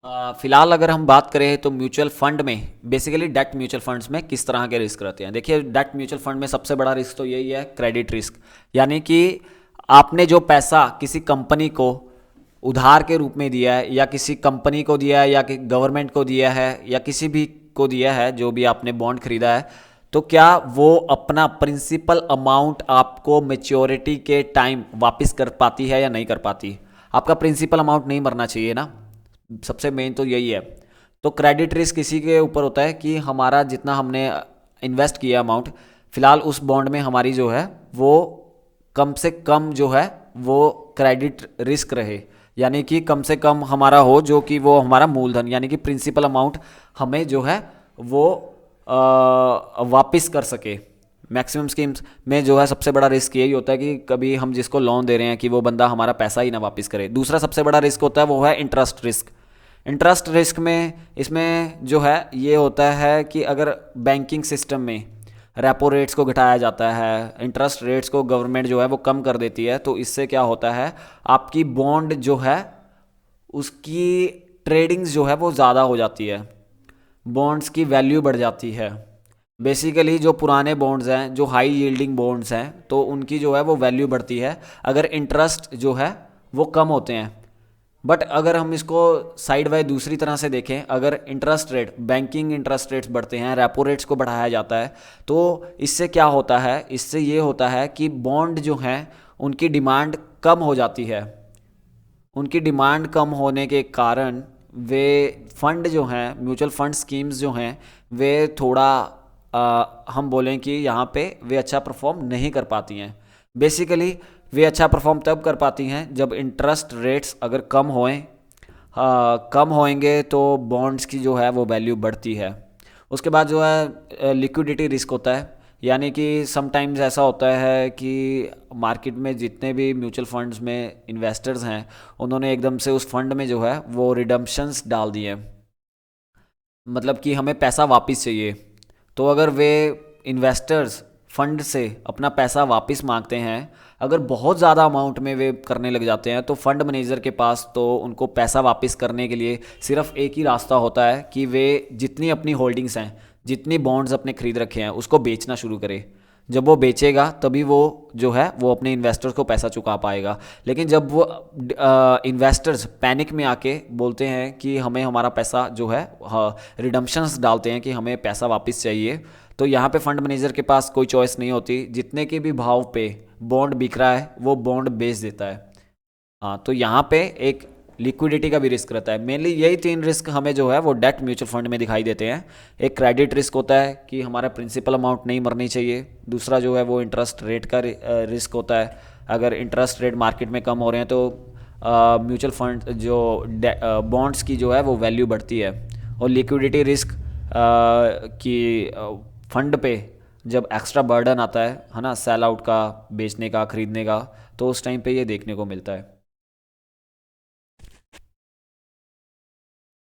फिलहाल अगर हम बात करें तो म्यूचुअल फंड में बेसिकली डेट म्यूचुअल फंड्स में किस तरह के रिस्क रहते हैं। देखिए, डेट म्यूचुअल फंड में सबसे बड़ा रिस्क तो यही है, क्रेडिट रिस्क। यानी कि आपने जो पैसा किसी कंपनी को उधार के रूप में दिया है, या किसी कंपनी को दिया है, या कि गवर्नमेंट को दिया है, या किसी भी को दिया है, जो भी आपने बॉन्ड खरीदा है, तो क्या वो अपना प्रिंसिपल अमाउंट आपको मेच्योरिटी के टाइम वापस कर पाती है या नहीं कर पाती। आपका प्रिंसिपल अमाउंट नहीं मरना चाहिए ना, सबसे मेन तो यही है। तो क्रेडिट रिस्क इसी के ऊपर होता है कि हमारा जितना हमने इन्वेस्ट किया अमाउंट, फिलहाल उस बॉन्ड में हमारी जो है वो कम से कम जो है वो क्रेडिट रिस्क रहे। यानी कि कम से कम हमारा हो, जो कि वो हमारा मूलधन यानी कि प्रिंसिपल अमाउंट हमें जो है वो वापस कर सके। मैक्सिमम स्कीम्स में जो है सबसे बड़ा रिस्क यही होता है कि कभी हम जिसको लोन दे रहे हैं कि वो बंदा हमारा पैसा ही ना वापस करे। दूसरा सबसे बड़ा रिस्क होता है वो है इंटरेस्ट रिस्क। इंटरेस्ट रिस्क में इसमें जो है ये होता है कि अगर बैंकिंग सिस्टम में रेपो रेट्स को घटाया जाता है, इंटरेस्ट रेट्स को गवर्नमेंट जो है वो कम कर देती है, तो इससे क्या होता है, आपकी बॉन्ड जो है उसकी ट्रेडिंग्स जो है वो ज़्यादा हो जाती है, बॉन्ड्स की वैल्यू बढ़ जाती है। बेसिकली जो पुराने बॉन्ड्स हैं, जो हाई यील्डिंग बॉन्ड्स हैं, तो उनकी जो है वो वैल्यू बढ़ती है अगर इंटरेस्ट जो है वो कम होते हैं। बट अगर हम इसको साइड बाय दूसरी तरह से देखें, अगर interest rate, banking interest rates बढ़ते हैं, रेपो रेट्स को बढ़ाया जाता है, तो इससे क्या होता है, इससे ये होता है कि बॉन्ड जो हैं उनकी डिमांड कम हो जाती है। उनकी डिमांड कम होने के कारण वे फंड जो हैं, म्यूचुअल फंड स्कीम्स जो हैं, वे थोड़ा हम बोलें कि यहाँ पे वे अच्छा परफॉर्म नहीं कर पाती हैं। बेसिकली वे अच्छा परफॉर्म तब कर पाती हैं जब इंटरेस्ट रेट्स अगर कम होएं, कम होएंगे तो बॉन्ड्स की जो है वो वैल्यू बढ़ती है। उसके बाद जो है लिक्विडिटी रिस्क होता है। यानी कि समटाइम्स ऐसा होता है कि मार्केट में जितने भी म्यूचुअल फंड्स में इन्वेस्टर्स हैं, उन्होंने एकदम से उस फंड में जो है वो रिडम्पशंस डाल दिए, मतलब कि हमें पैसा वापस चाहिए। तो अगर वे इन्वेस्टर्स फंड से अपना पैसा वापस मांगते हैं, अगर बहुत ज़्यादा अमाउंट में वे करने लग जाते हैं, तो फंड मैनेजर के पास तो उनको पैसा वापस करने के लिए सिर्फ एक ही रास्ता होता है कि वे जितनी अपनी होल्डिंग्स हैं, जितनी बॉन्ड्स अपने खरीद रखे हैं, उसको बेचना शुरू करे। जब वो बेचेगा तभी वो जो है वो अपने इन्वेस्टर्स को पैसा चुका पाएगा। लेकिन जब वो इन्वेस्टर्स पैनिक में आके बोलते हैं कि हमें हमारा पैसा जो है, रिडम्पशंस डालते हैं कि हमें पैसा वापस चाहिए, तो यहाँ पे फंड मैनेजर के पास कोई चॉइस नहीं होती, जितने के भी भाव पे बॉन्ड बिक रहा है वो बॉन्ड बेच देता है। हाँ, तो यहाँ पे एक लिक्विडिटी का भी रिस्क रहता है। मेनली यही तीन रिस्क हमें जो है वो डेट म्यूचुअल फंड में दिखाई देते हैं। एक क्रेडिट रिस्क होता है कि हमारा प्रिंसिपल अमाउंट नहीं मरनी चाहिए। दूसरा जो है वो इंटरेस्ट रेट का रिस्क होता है, अगर इंटरेस्ट रेट मार्केट में कम हो रहे हैं तो म्यूचुअल फंड जो बॉन्ड्स की जो है वो वैल्यू बढ़ती है। और लिक्विडिटी रिस्क कि फंड पे जब एक्स्ट्रा बर्डन आता है ना, सेल आउट का, बेचने का, खरीदने का, तो उस टाइम पे ये देखने को मिलता है।